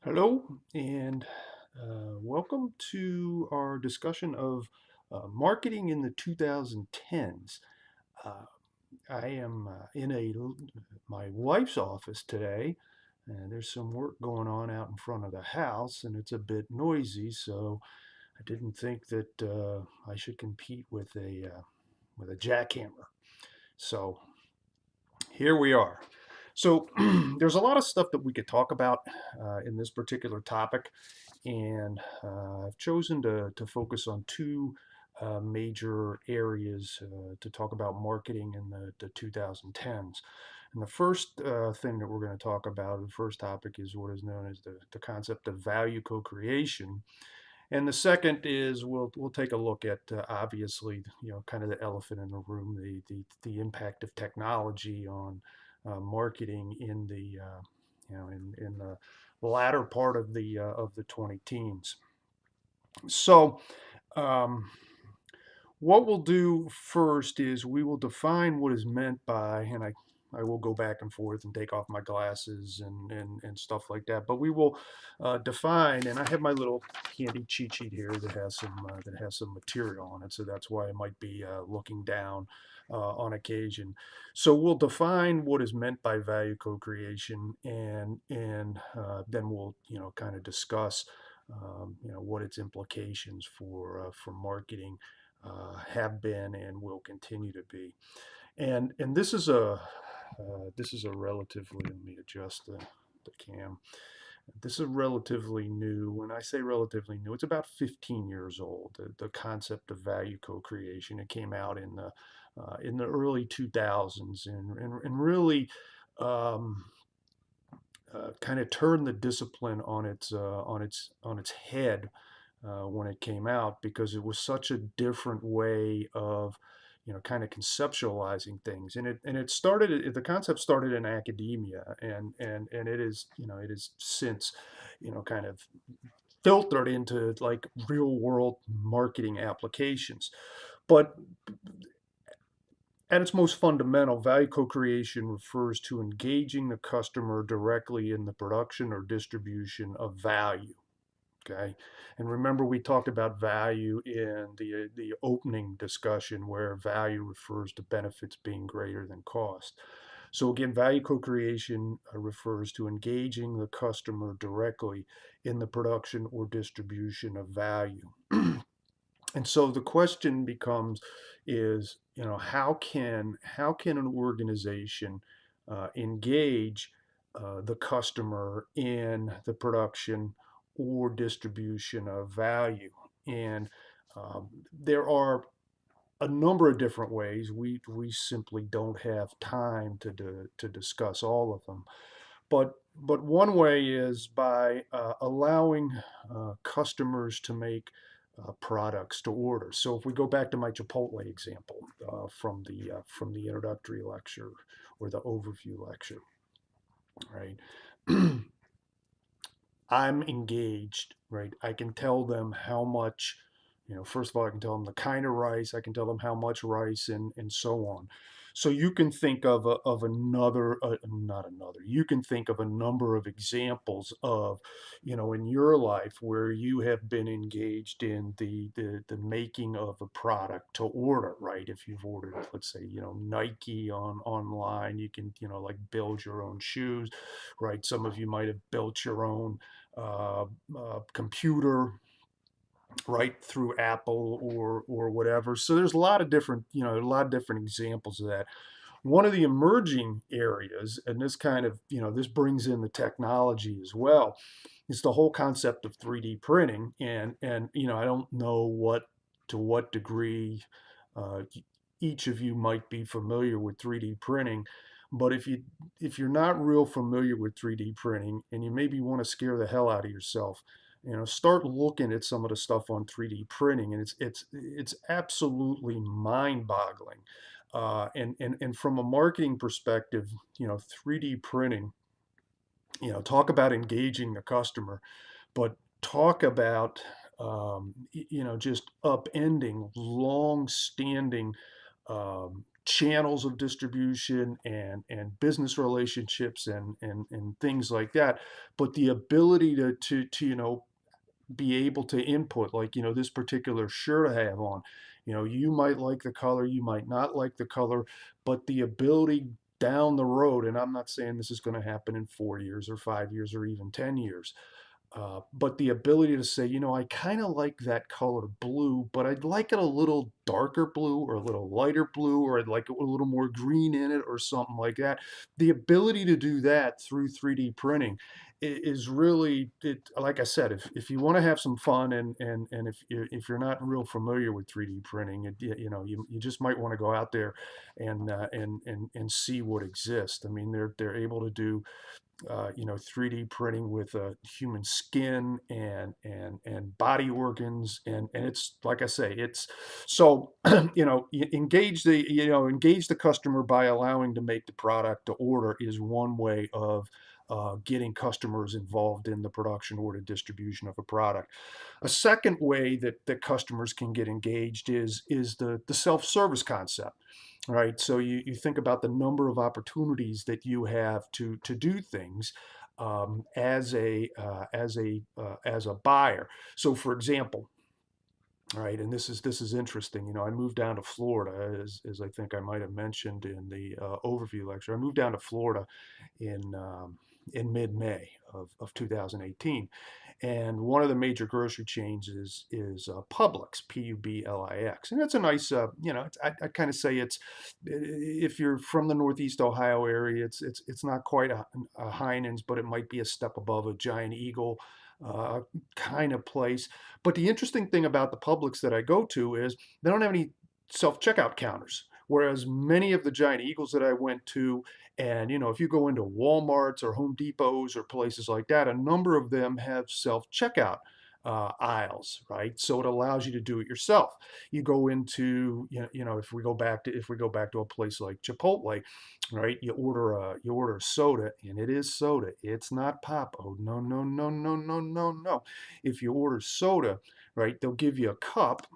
Hello, and welcome to our discussion of marketing in the 2010s. Uh, I am my wife's office today, and there's some work going on out in front of the house, and it's a bit noisy, so I didn't think that I should compete with a jackhammer. So here we are. So there's a lot of stuff that we could talk about in this particular topic, and I've chosen to focus on two major areas to talk about marketing in the 2010s. And the first thing that we're going to talk about, the first topic, is what is known as the concept of value co-creation. And the second is we'll take a look at obviously kind of the elephant in the room, the impact of technology on marketing in the in the latter part of the 20 teens. So um, what we'll do first is we will define what is meant by, and I will go back and forth and take off my glasses and stuff like that. But we will define, and I have my little handy cheat sheet here that has some material on it, so that's why I might be looking down on occasion. So we'll define what is meant by value co-creation, and then we'll kind of discuss what its implications for marketing have been and will continue to be. And this is a relatively, let me adjust the cam. This is relatively new. When I say relatively new, it's about 15 years old. The concept of value co-creation. It came out in the early 2000s and really um, kind of turned the discipline on its head when it came out, because it was such a different way of kind of conceptualizing things. And it started, the concept started in academia, and it is it is since kind of filtered into like real world marketing applications. But at its most fundamental, value co-creation refers to engaging the customer directly in the production or distribution of value. Okay. And remember, we talked about value in the opening discussion, where value refers to benefits being greater than cost. So again, value co-creation refers to engaging the customer directly in the production or distribution of value. And so the question becomes is, how can an organization engage the customer in the production or distribution of value? And there are a number of different ways. We simply don't have time to discuss all of them. But one way is by allowing customers to make products to order. So if we go back to my Chipotle example from the introductory lecture or the overview lecture, right? I'm engaged, right? I can tell them how much, first of all, I can tell them the kind of rice, I can tell them how much rice, and so on. So you can think of another, not another, you can think of a number of examples of, in your life where you have been engaged in the making of a product to order, right? If you've ordered, let's say, Nike online, you can, like build your own shoes, right? Some of you might have built your own computer, right, through Apple or whatever. So there's a lot of different, a lot of different examples of that. One of the emerging areas, and this kind of, this brings in the technology as well, is the whole concept of 3D printing. And I don't know what degree uh, each of you might be familiar with 3D printing, but if you're not real familiar with 3D printing and you maybe want to scare the hell out of yourself, start looking at some of the stuff on 3D printing, and it's absolutely mind-boggling. And from a marketing perspective, 3D printing, talk about engaging the customer, but talk about just upending long-standing channels of distribution and business relationships and things like that, but the ability to be able to input, like, this particular shirt I have on, you might like the color, you might not like the color, but the ability down the road, and I'm not saying this is going to happen in 4 years or 5 years or even 10 years, but the ability to say, I kind of like that color blue, but I'd like it a little darker blue or a little lighter blue, or I'd like it with a little more green in it or something like that. The ability to do that through 3D printing is really it. Like I said, if you want to have some fun, and if you're not real familiar with 3D printing, you just might want to go out there and see what exists. I mean, they're able to do 3D printing with human skin and body organs, and it's like I say, it's so engage the customer by allowing to make the product to order is one way of getting customers involved in the production or the distribution of a product. A second way that customers can get engaged is the self-service concept. Right. So you think about the number of opportunities that you have to do things as a buyer. So for example, right, and this is interesting. I moved down to Florida, as I think I might have mentioned in the overview lecture. I moved down to Florida in in mid-May of 2018, and one of the major grocery chains is Publix, Publix, and that's a nice, I kind of say it's, if you're from the Northeast Ohio area, it's not quite a Heinen's, but it might be a step above a Giant Eagle kind of place. But the interesting thing about the Publix that I go to is they don't have any self-checkout counters. Whereas many of the Giant Eagles that I went to, and if you go into Walmarts or Home Depots or places like that, a number of them have self-checkout aisles, right? So it allows you to do it yourself. You go into, if we go back to a place like Chipotle, right? You order a soda, and it is soda. It's not pop. Oh, no, no, no, no, no, no, no. If you order soda, right, they'll give you a cup,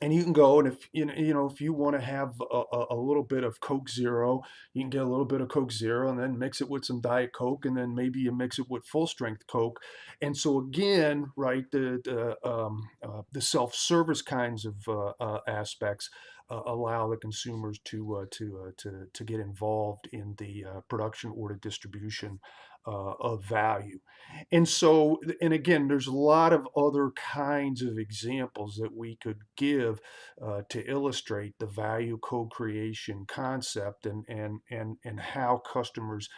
and you can go, and if you want to have a little bit of Coke Zero, you can get a little bit of Coke Zero and then mix it with some Diet Coke, and then maybe you mix it with full strength Coke. And so again, right, the self-service kinds of aspects allow the consumers to get involved in the production or the distribution of value. And so, and again, there's a lot of other kinds of examples that we could give to illustrate the value co-creation concept, and how customers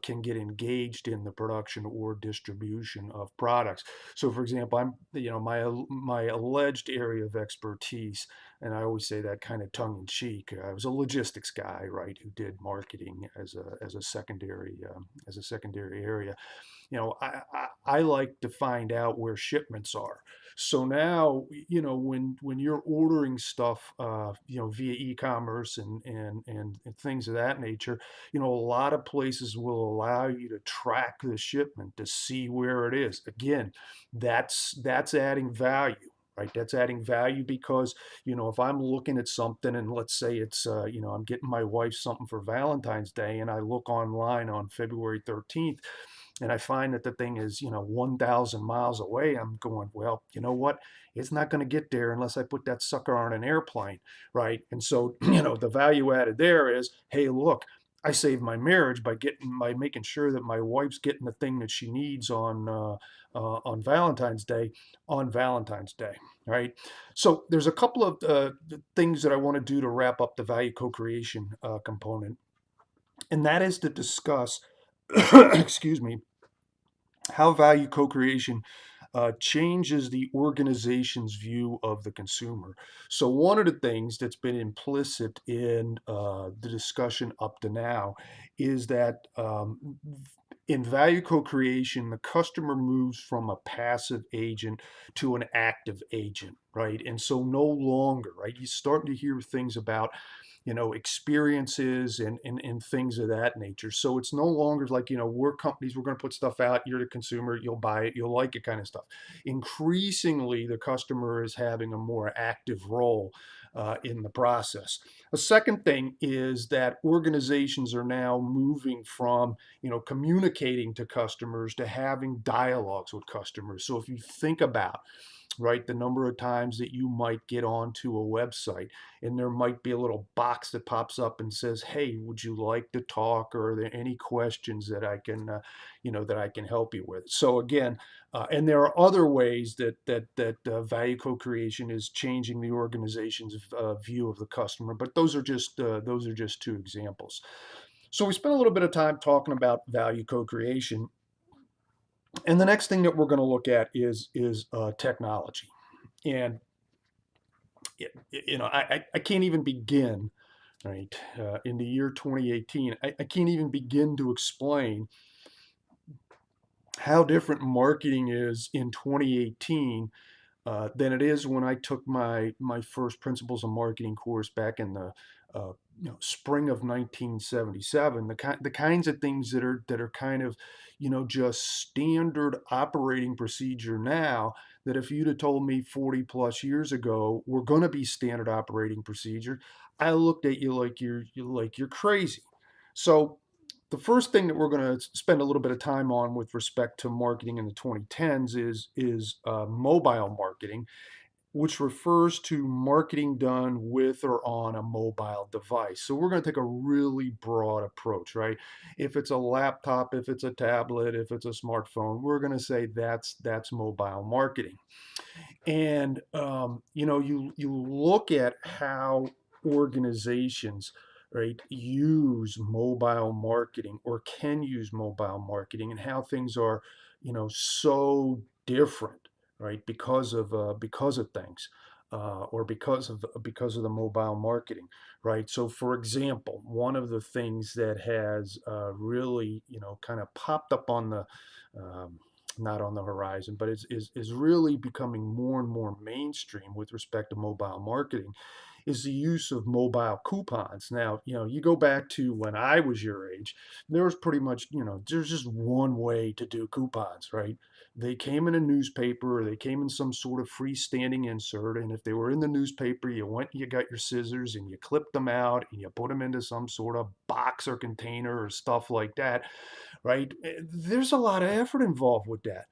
can get engaged in the production or distribution of products. So, for example, my alleged area of expertise, and I always say that kind of tongue in cheek. I was a logistics guy, right, who did marketing as a secondary area. I like to find out where shipments are. So now, when you're ordering stuff, via e-commerce and things of that nature, a lot of places will allow you to track the shipment to see where it is. Again, that's adding value. Right, that's adding value because if I'm looking at something, and let's say it's I'm getting my wife something for Valentine's Day, and I look online on February 13th, and I find that the thing is, 1,000 miles away, I'm going, well, you know what? It's not going to get there unless I put that sucker on an airplane, right? And so, the value added there is, hey, look, I saved my marriage by making sure that my wife's getting the thing that she needs on Valentine's Day, right? So there's a couple of things that I want to do to wrap up the value co-creation component, and that is to discuss, excuse me, how value co-creation changes the organization's view of the consumer. So one of the things that's been implicit in the discussion up to now is that in value co-creation, the customer moves from a passive agent to an active agent, right? And so no longer, right? You start to hear things about experiences and things of that nature. So it's no longer like, we're companies, we're going to put stuff out, you're the consumer, you'll buy it, you'll like it kind of stuff. Increasingly, the customer is having a more active role in the process. The second thing is that organizations are now moving from, communicating to customers to having dialogues with customers. So if you think about, right, the number of times that you might get onto a website and there might be a little box that pops up and says, "Hey, would you like to talk? Or are there any questions that I can, that I can help you with?" So again, and there are other ways that value co-creation is changing the organization's view of the customer, but those are just two examples. So we spent a little bit of time talking about value co-creation, and the next thing that we're going to look at is technology. And I can't even begin, right, in the year 2018. I can't even begin to explain how different marketing is in 2018 than it is when I took my first Principles of Marketing course back in the spring of 1977. The kinds of things that are kind of just standard operating procedure now, that if you'd have told me 40 plus years ago we're going to be standard operating procedure, I looked at you like you're crazy. So the first thing that we're going to spend a little bit of time on with respect to marketing in the 2010s is mobile marketing, which refers to marketing done with or on a mobile device. So we're going to take a really broad approach, right? If it's a laptop, if it's a tablet, if it's a smartphone, we're going to say that's mobile marketing. And you look at how organizations, right, use mobile marketing or can use mobile marketing, and how things are, so different, right, because of things. Or because of the mobile marketing, right? So, for example, one of the things that has really, kind of popped up on the um, not on the horizon, but is really becoming more and more mainstream with respect to mobile marketing, is the use of mobile coupons. Now, you go back to when I was your age, there was pretty much, there's just one way to do coupons, right? They came in a newspaper, or they came in some sort of freestanding insert, and if they were in the newspaper, you went and you got your scissors and you clipped them out and you put them into some sort of box or container or stuff like that, right? There's a lot of effort involved with that.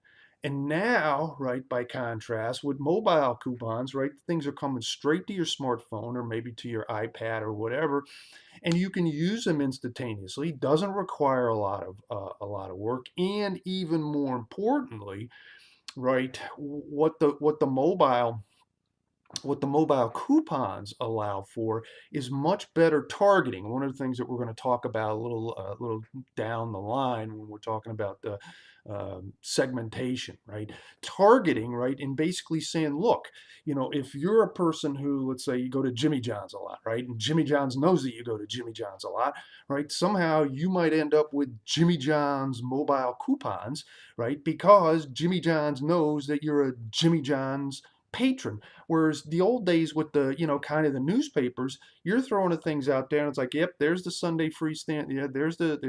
And now, right, by contrast, with mobile coupons, right, things are coming straight to your smartphone or maybe to your iPad or whatever, and you can use them instantaneously. Doesn't require a lot of work, and even more importantly, right, what the mobile coupons allow for is much better targeting. One of the things that we're going to talk about a little down the line when we're talking about the segmentation, right? Targeting, right? And basically saying, look, if you're a person who, let's say, you go to Jimmy John's a lot, right? And Jimmy John's knows that you go to Jimmy John's a lot, right? Somehow you might end up with Jimmy John's mobile coupons, right? Because Jimmy John's knows that you're a Jimmy John's patron. Whereas the old days with the, kind of the newspapers, you're throwing the things out there and it's like, yep, there's the Sunday freestand. Yeah, there's the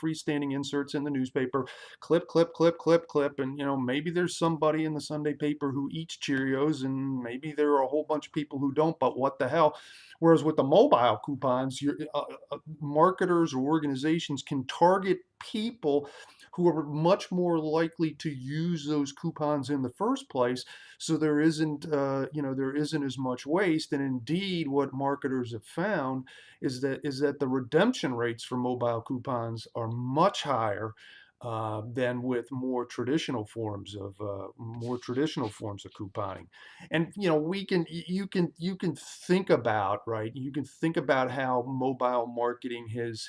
freestanding inserts in the newspaper. Clip, clip, clip, clip, clip. And, maybe there's somebody in the Sunday paper who eats Cheerios, and maybe there are a whole bunch of people who don't, but what the hell? Whereas with the mobile coupons, marketers or organizations can target people who are much more likely to use those coupons in the first place. So there isn't as much waste. And indeed, what marketers have found is that the redemption rates for mobile coupons are much higher than with more traditional forms of couponing. And you can think about, right. You can think about how mobile marketing has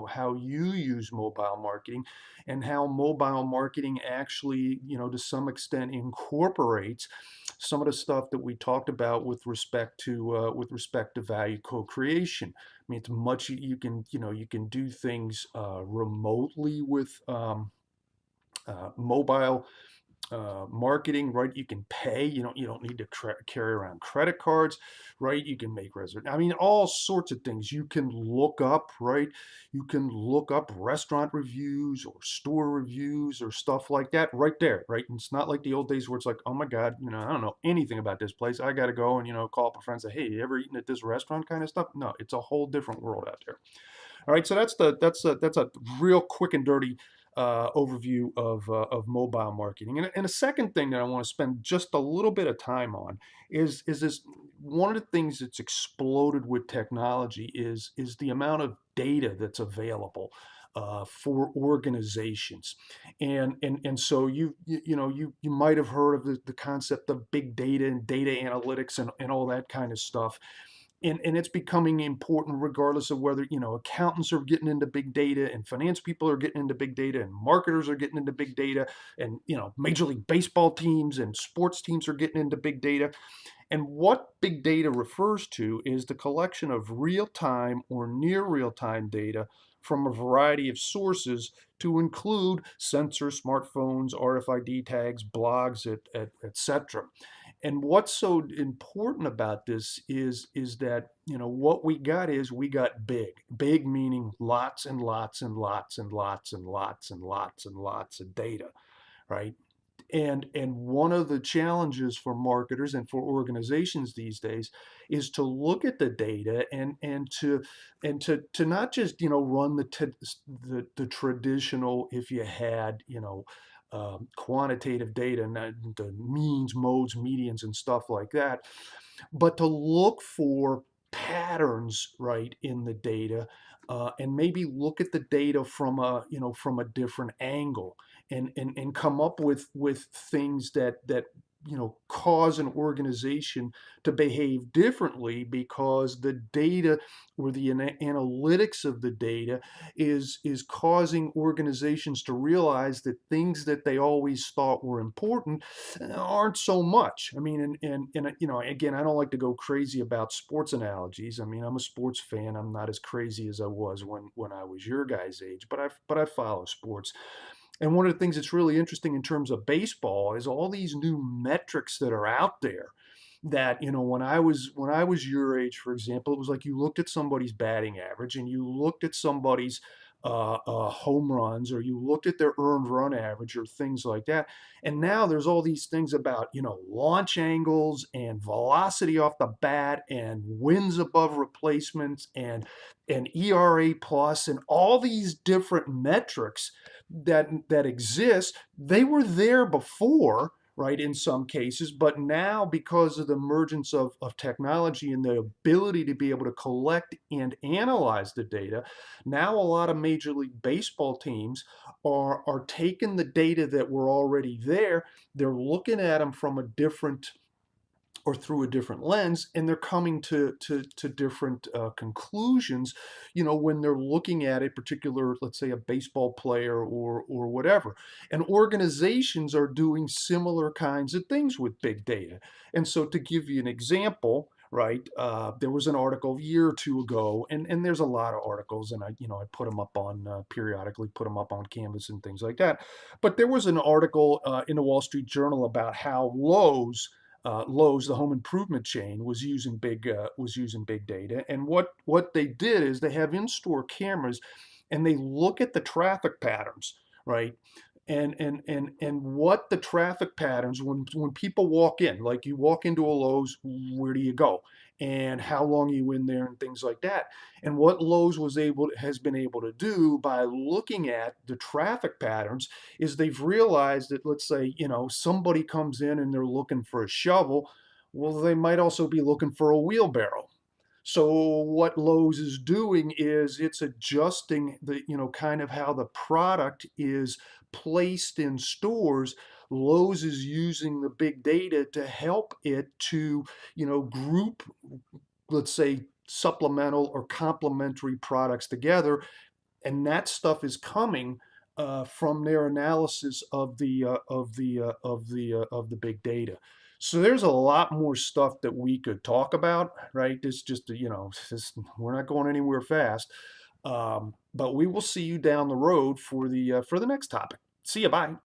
how you use mobile marketing, and how mobile marketing actually, to some extent, incorporates some of the stuff that we talked about with respect to value co-creation. I mean, it's much you can do things remotely with mobile marketing, right? You can pay. You don't need to carry around credit cards, right? You can make reservations. I mean, all sorts of things. You can look up, right? You can look up restaurant reviews or store reviews or stuff like that right there, right? And it's not like the old days where it's like, oh my God, I don't know anything about this place. I got to go and call up a friend and say, hey, you ever eaten at this restaurant kind of stuff? No, it's a whole different world out there. All right, so that's a real quick and dirty overview of mobile marketing. And a second thing that I want to spend just a little bit of time on is this one of the things that's exploded with technology is the amount of data that's available for organizations. And so you might have heard of the concept of big data and data analytics and all that kind of stuff, and it's becoming important regardless of whether accountants are getting into big data and finance people are getting into big data and marketers are getting into big data, and major league baseball teams and sports teams are getting into big data. And what big data refers to is the collection of real-time or near real-time data from a variety of sources, to include sensors, smartphones, RFID tags, blogs, etc. And what's so important about this is that what we got big meaning lots and lots and lots and lots and lots and lots and lots of data, right? And one of the challenges for marketers and for organizations these days is to look at the data and to not just run the traditional, if you had quantitative data, not the means, modes, medians, and stuff like that, but to look for patterns, right, in the data, and maybe look at the data from a different angle, and come up with things that cause an organization to behave differently, because the data or the analytics of the data is causing organizations to realize that things that they always thought were important aren't so much. I mean, and again, I don't like to go crazy about sports analogies. I mean, I'm a sports fan. I'm not as crazy as I was when I was your guys' age, but I follow sports. And one of the things that's really interesting in terms of baseball is all these new metrics that are out there, that when I was your age, for example, it was like you looked at somebody's batting average and you looked at somebody's home runs, or you looked at their earned run average or things like that. And now there's all these things about launch angles and velocity off the bat and wins above replacements and ERA plus and all these different metrics that exist. They were there before, right, in some cases, but now, because of the emergence of technology and the ability to be able to collect and analyze the data, now a lot of Major League Baseball teams are taking the data that were already there. They're looking at them from a different, or through a different lens, and they're coming to different conclusions, when they're looking at a particular, let's say, a baseball player or whatever. And organizations are doing similar kinds of things with big data. And so, to give you an example, right, there was an article a year or two ago, and there's a lot of articles, and I put them up on periodically, put them up on Canvas and things like that. But there was an article in the Wall Street Journal about how Lowe's, the home improvement chain, was using big data. And what they did is they have in-store cameras, and they look at the traffic patterns, right? And what the traffic patterns, when people walk in, like you walk into a Lowe's, where do you go? And how long are you in there, and things like that. And what Lowe's has been able to do by looking at the traffic patterns is they've realized that, let's say, somebody comes in and they're looking for a shovel. Well, they might also be looking for a wheelbarrow. So what Lowe's is doing is it's adjusting the, kind of how the product is placed in stores. Lowe's is using the big data to help it to, group, let's say, supplemental or complementary products together, and that stuff is coming from their analysis of the big data. So there's a lot more stuff that we could talk about, right? This just we're not going anywhere fast, but we will see you down the road for the next topic. See you. Bye.